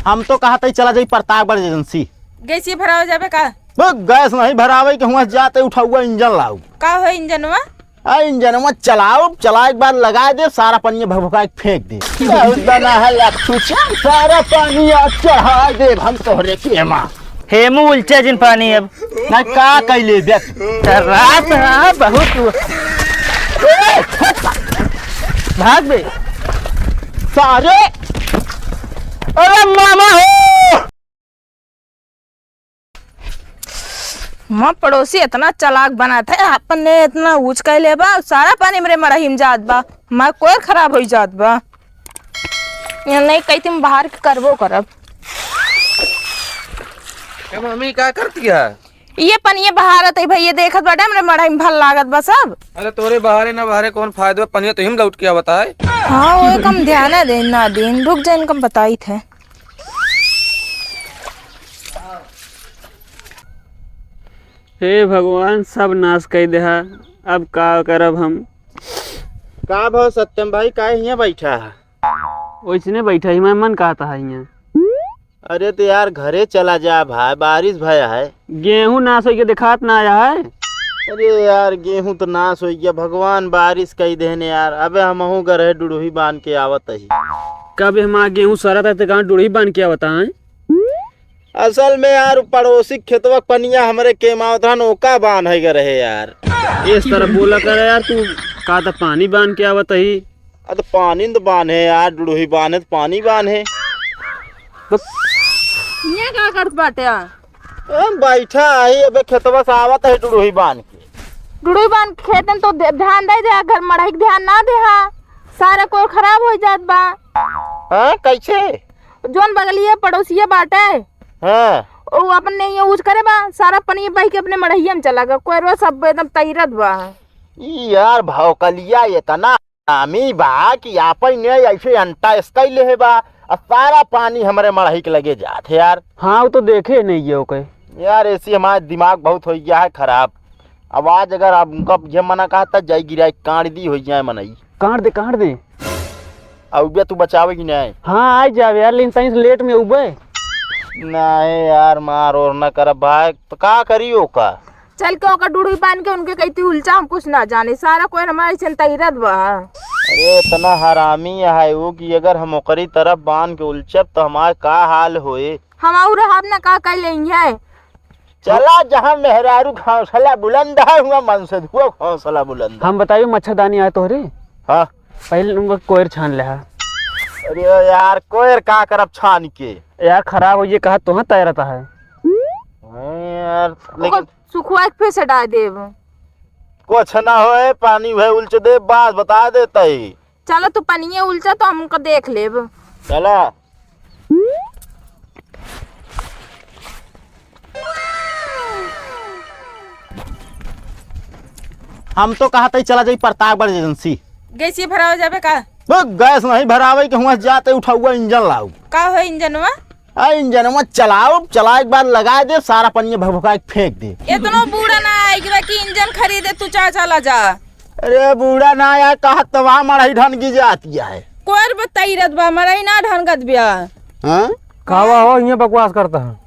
हम तो कहा था चला जाई प्रतापगढ़ एजेंसी। गैस ये भरावे जाबे का? वो गैस नहीं भरावे के हुआ जाते उठाऊगा इंजन लाऊ। का हो इंजनवा? इंजनवा चलाओ, चला एक बार लगा दे, सारा पानी भभका के फेंक दे। सारा पानी चढ़ा दे हम तोहरे के मां। हेमू उलचा जिन पानी अब ना का कैले व्यक्ति रात हाँ बहुत भाग बे सारे। अरे मामा हो माँ पड़ोसी इतना चालाक बना था, अपन ने इतना ऊंच कर ले बा, सारा पानी मेरे मरहिम जात बा, मैं कोई खराब हो जात बा। ये नहीं कही तुम बाहर के करबो करब। मम्मी क्या करती है? ये पनिये बहारत है भैया, देखत बाटे मेरे मरहिम भल लागत बा सब। अरे तोरे बहारे ना बहारे कौन फायदा? पनिया तो हिम लौट के बताए। हाँ वो कम ध्यान है दे ना दिन रुक जाए, इनकम बताई थे। हे भगवान सब नाश कर दे, अब का करब हम? का भाव सत्यम भाई का यहाँ बैठा है? वैसने बैठा ही मैं मन कहता है यहाँ। अरे तो यार घरे चला जा भाई, बारिश भया है। गेहूं नाश हो गया, दिखात ना आया है। अरे यार गेहूं तो नाश हो गया, भगवान बारिश कही देने यार। अबे हम गरे डुड़ही बांध के आवत ही। कब हमारा गेहूं सारा था तो डूढ़ी बांध के बताए। असल में यार पड़ोसी खेतवा पनिया हमारे केमावत नौका बांध है रहे यार। इस तरह बोला कर यार, तू का तो पानी बांध के आवत ही। तो पानी तो बांधे यार, डुड़ही बांधे तो पानी बांधे। ये क्या करत बाटे? बैठा है अबे खेतवा से आवत है डुड़ही बांध के। डुड़ई बांध खेतन तो ध्यान दे दे, घर मड़ाई ध्यान ना दे, सारा कोई खराब हो जात बा। हाँ कैसे? जोन बगलिए पड़ोसिया बाटे हाँ वो अपन ने यूज करे बा, सारा पनी बह के अपने मड़हिया में चला गया, कोई सब एकदम तैरत बा। यार भौकलिया इतना नामी बा कि आपन ने ऐसे अंटा इसका ले बा, और सारा पानी हमारे मड़ही के लगे जाते यार। हाँ वो तो देखे नहीं है ओके यार, ऐसी हमारा दिमाग बहुत हो गया है खराब। आवाज अगर आप उनका ये मना कहा था जाई गिराई काट दी हो जाए मनई। काट दे अब तू बचावेगी नहीं? हाँ आ जावे यार, लेकिन तनी लेट में उबे नहीं यार, मार और न कर भाई तो का करियो का। चल के ओका डुड़ई बांध के उनके कहती उलचा, हम कुछ ना जाने, सारा कोई हमारे से तैरत बा। अरे इतना हरामी है वो कि अगर हम ओकरी तरफ बांध के उलझब तो हमारे का हाल होए। हम और हमने का कर लेंगे। चला जहाँ मेहरारू हौसला बुलंद है हुआ मन से हुआ हौसला बुलंद। हम बताइए मच्छरदानी आए तोहरे? हाँ पहले नंबर कोयर छान ले। अरे यार कोयर का करब छान के यार खराब हो ये कहा तो तैरता है यार, लेकिन सुखवा के फिर से डाल देव। कुछ ना होए, पानी भे उलझ दे, बात बता देता ही। चलो तू पनिये उलझा तो हमको देख लेब। चला हम तो कहा था चला जाई प्रतापगढ़ एजेंसी। गैस ये भरावे जाबे का? वो गैस नहीं भरावे के हुआ जाते उठाऊगा इंजन लाऊ। का हो इंजनवा? इंजनवा चलाओ, चला एक बार लगा दे, सारा पानी भभका के फेंक दे। इतना बूढ़ा ना आएगा कि इंजन खरीदे तू चला जा। अरे बूढ़ा ना यार, कहा तवा मड़ाई ढन की जाती है। कोर बताइरत बा, मड़ाई ना ढनगत बिया। हाँ कावा हो ये बकवास करता है।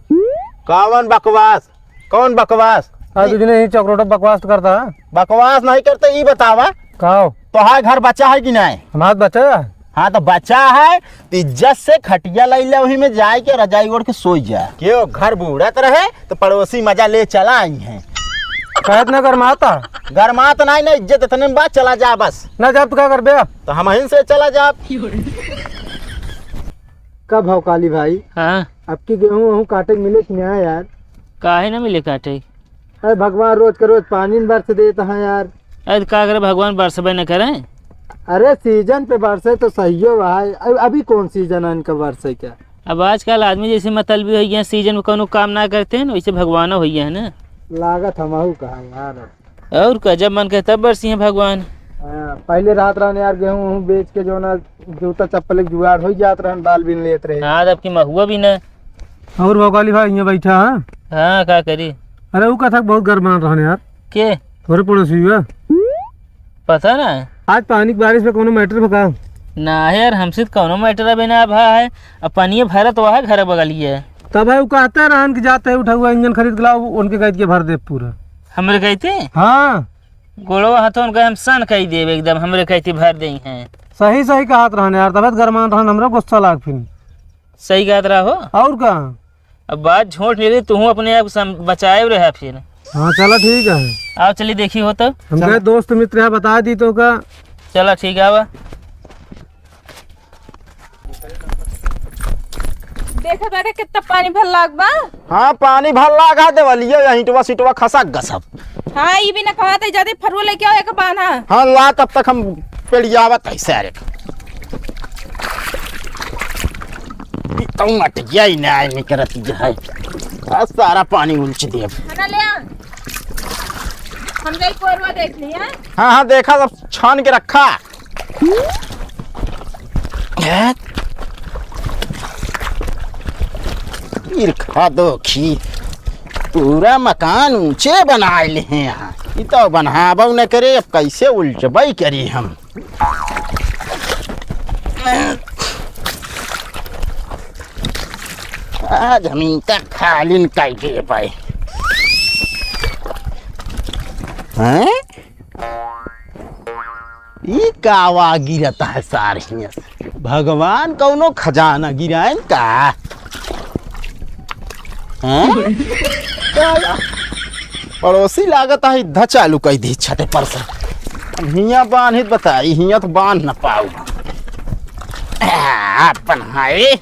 कौन बकवास? कौन बकवास? तुझने चक्रोटा बकवास करता है। बकवास नहीं करते ये बतावा। कहो तो घर बच्चा है कि नहीं? हमारा बच्चा। हाँ तो बच्चा है तो इज्जत से खटिया लै ले, वही में जाए के रजाई ओढ़ के सोई जा। क्यों घर बूढ़त रहे तो पड़ोसी मजा ले चला आई हैं। कहत न गरमाता गरमात नहीं ना, इज्जत इतने में बात चला जा बस ना। जब तो क्या कर बे, तो हम ही से चला जा। कब भाव काली भाई? हाँ आपकी गेहूँ काटे मिले कि नहीं यार? काहे ना मिले काटे? अरे भगवान रोज का रोज पानी बरस देता है यार। अरे क्या करे भगवान बरसबे न करे? अरे सीजन पे बरसे तो सही हो भाई। अभी कौन सीजन है इनका बरसे क्या? अब आजकल आदमी जैसे मतलबी हो गया, सीजन में कोनो काम ना करते हैं वैसे भगवान हो गया है ना। लागत हमाहू कहा यार। और का जब मन करे तब बरसी है भगवान। पहले रात रहने यार गेहूँ बेच के जो ना जूता चप्पल जुगाड़ हो जात रहे, बाल भी लेते रहे। हाँ अब की महुआ भी ना। और भोकाली भाई यहाँ बैठा है। हाँ क्या करी? अरे वो कथा बहुत गरमान रहने यार। के थोड़े पड़ोसी हुआ पता ना आज पानी की बारिश में कोनो मैटर बता। ना यार हमसे तो कौनो मैटर बिना भा है। अब पानी भरत वह घर बगलिए है। तब भाई वो कहते रहन कि जाते उठा हुआ इंजन खरीद के लाओ, उनके कह के भर दे पूरा। हमरे कहते हाँ गोड़ो हाथों उनका हम सन कही देव एकदम हमरे कहते भर दे हैं। सही सही कहत रहन यार, तबियत गरमान रहन, हमरा गुस्सा लाग फिर। सही कहत रहा हो। और का अब बात झूठ नहीं रही, तू अपने आप बचाए रहा फिर। हाँ चलो ठीक है। आओ चलिए देखी हो तो। हम कहे दोस्त मित्र है बता दी तो का। चलो ठीक है। आवा देखा बेटा कितना पानी भर लाग बा। हाँ पानी भर लागा देवलिए ईंटवा सीटवा खसा गसब। हाँ ये भी ना कहा था ज्यादा फरुआ लेके आओ एक बाना। हाँ ला तब तक हम पेड़ियावत है सारे तो मटिया ही ना नहीं करती है। सारा पानी उलझ दिया। खाना ले आ। हमने कोरवा देख लिया। हाँ हाँ देखा सब छान के रखा। खा दो खी पूरा मकान ऊंचे बना ले हैं यहाँ। ये तो बनाबो न करे, अब कैसे उलझबई करी हम। जमीन तक खाली काई दे पाए हैं। ये कावा गिरता है सारे। भगवान कौनो खजाना गिराए का हैं? पड़ोसी लागत है इधर चालू कई दी छठे पर से। हिया बांधित बताई, हिया तो बांध न पाऊ। अपन है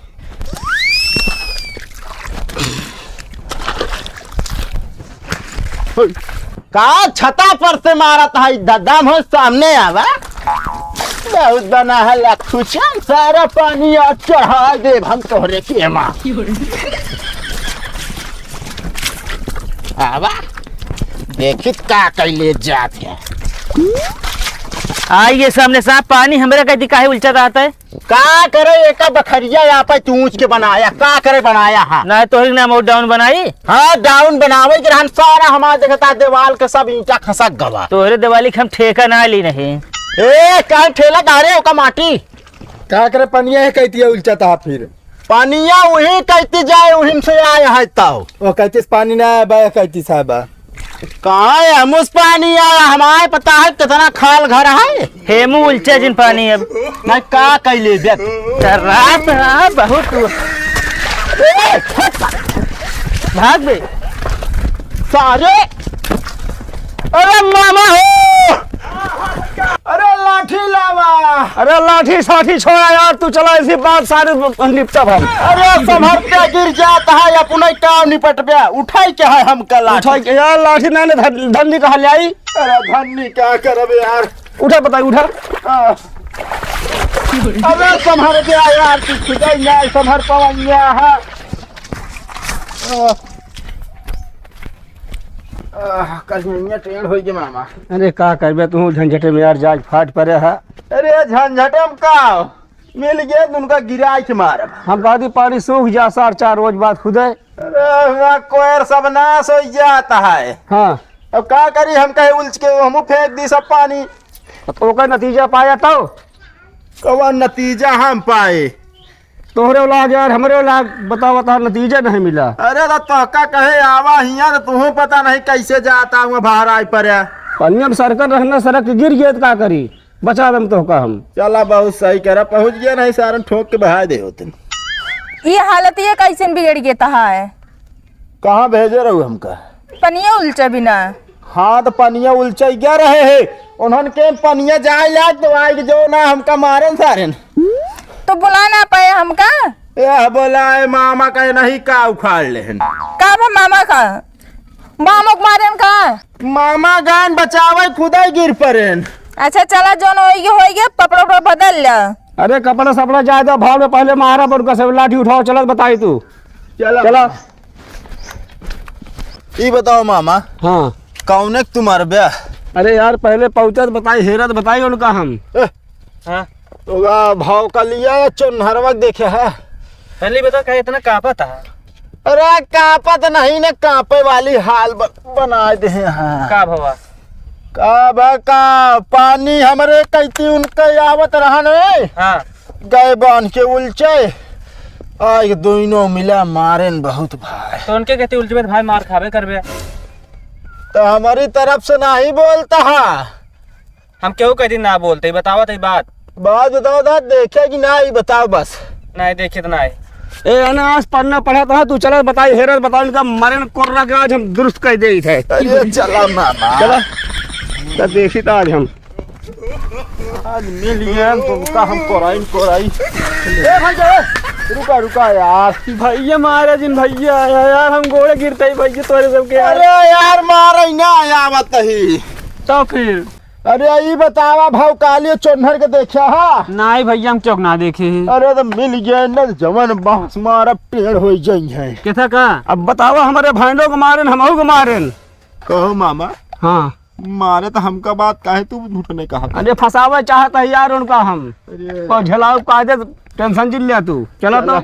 का छता पर से मारत है दम हो सामने आवा। बहुत बना है लखुचन सारा पानी और चढ़ा दे हम तोहरे के माँ। आवा देखित का कैले जात है। आइए सामने साहब पानी हमारा कहती काहे उलझा रहता है। का करे एक बखरिया यहाँ पे तू ऊंच के बनाया का करे बनाया। हाँ ना तो ही नाम डाउन बनाई। हाँ डाउन बनावे के रहन सारा हमारा देखता दीवार के सब ईंटा खसक गवा। तोहरे दिवाली के हम ठेका ना ली नहीं। ए का ठेला डारे ओका माटी क्या करे पनिया है कहती है उलझा था फिर। पानिया वही कहती जाए वहीं से आया है ताऊ। वो कहती पानी ना आया बा कहती साहब। कहाँ है हम उस पानी आया हमारे पता है कितना खाल घर है। हेमू उलझे जिन पानी अब मैं का कैले देख रात रहा बहुत भाग गए सारे। अरे मामा हो, अरे लाठी लावा। अरे लाठी साठी छोड़ा यार, तू चला इसी बात सारे निपटा भाई। अरे संभर पे गिर जाता है अपना काम निपट पे। उठाई क्या है हम कल उठा के यार लाठी ना धन्नी कहा ले आई। अरे धन्नी क्या करबे यार। उठा बताई उठा। अरे संभर पे यार तू खुदा ना संभर पवनिया है। कल ट्रेन हो गई मामा। अरे का करबे तू झंझटे में यार जाग फाट पड़े है। अरे झंझटम का मिल गए उनका गिराई के मारब। हम कहती पानी सूख जा सार 4 रोज बाद खुदे। अरे कोयर सब नाश हो जाता है। हाँ अब का करी हम कहे उलझ के हम फेंक दी सब पानी। तो का नतीजा पाया तो कौन नतीजा हम पाए। तोहरे लाग यार हमरे लाग बताओ बता नतीजा नहीं मिला। अरे तो का कहे आवा हिया तो तुम्हें पता नहीं कैसे जाता हूँ बाहर आई पर। पनिया में सरकन रहना सड़क गिर गए तो का करी बचा दम तो का हम। चला बहुत सही करा पहुंच गया नहीं सारन ठोक के बहा दे होते। ये हालत ये कैसे बिगड़ गया तहा है। कहाँ भेजे रहू हमका। पनिया उलचा बिना। हाँ तो पनिया उलझ क्या रहे है उन्होंने के पनिया जाए लाग तो आए जो ना हमका मारन सारन। तो बुला ना पाए हमका। यह बोला है मामा का नहीं का उखाड़ ले का मामा का मामा को मारे का। मामा गान बचावे खुदा ही गिर पड़े। अच्छा चला जो हो गया पपड़ा उपड़ा बदल ला। अरे कपड़ा सपड़ा ज्यादा भाव में पहले मारा पर उनका सब लाठी उठाओ चला बताई तू। चला ये बताओ मामा। हाँ कौन तुम्हारे ब्याह। अरे यार पहले पहुंचत बताई हेरत बताई उनका हम। हाँ तो भाव का लिया चुनहरवा देखे है। पहले बता क्या इतना कापा था। अरे कापत नहीं न कापे वाली हाल बना दे। हाँ का भवा का पानी हमरे कहती उनके आवत रहन हाँ गए बांध के उलचे आज दोनों मिला मारेन बहुत भाई। तो उनके कहते उलझे भाई मार खावे करबे। तो हमारी तरफ से नहीं बोलता है। हम क्यों कहती ना बोलते बताओ तो बात बताओ था देखे कि नहीं बताओ बस। नहीं देखे तो नहीं। ए अनाज पढ़ना पढ़ा था तू चला बताई हेरत बताओ इनका मरे कोर्रा के आज हम दुरुस्त कर दे थे। अरे चला मामा चला तो देखी तो आज हम आज मिल गए तुमका हम कोराई ए भाई रुका रुका यार भैया मारे जिन भैया आया यार हम गोड़े गिरते ही भैया तोरे सबके। अरे यार मारे ना आया बताही तो फिर अरे ये बतावा भाव काली चोनहर के देखा हा नहीं भैया हम चौक ना देखे। अरे तो मिल गया न जवन बांस मारा पेड़ हो जाई है। कैसा का अब बताओ हमारे भाइयों को मारे हमहू को मारे। कहो मामा हाँ मारे तो हमका बात काहे तू झूठ नहीं कहा। अरे फसावा चाहता है यार उनका हम अरे और झलाओ कायदे टेंशन जिल लिया तू चला तो।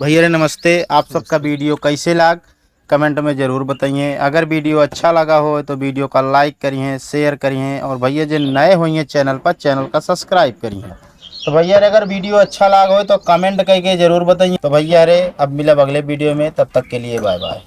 भैया नमस्ते। आप सबका वीडियो कैसे लग कमेंट में ज़रूर बताइए। अगर वीडियो अच्छा लगा हो तो वीडियो का लाइक करिए शेयर करिए और भैया जो नए हुए चैनल पर चैनल का सब्सक्राइब करिए। तो भैया अगर वीडियो अच्छा लगा हो तो कमेंट करके ज़रूर बताइए। तो भैया अब मिला अगले वीडियो में, तब तक के लिए बाय बाय।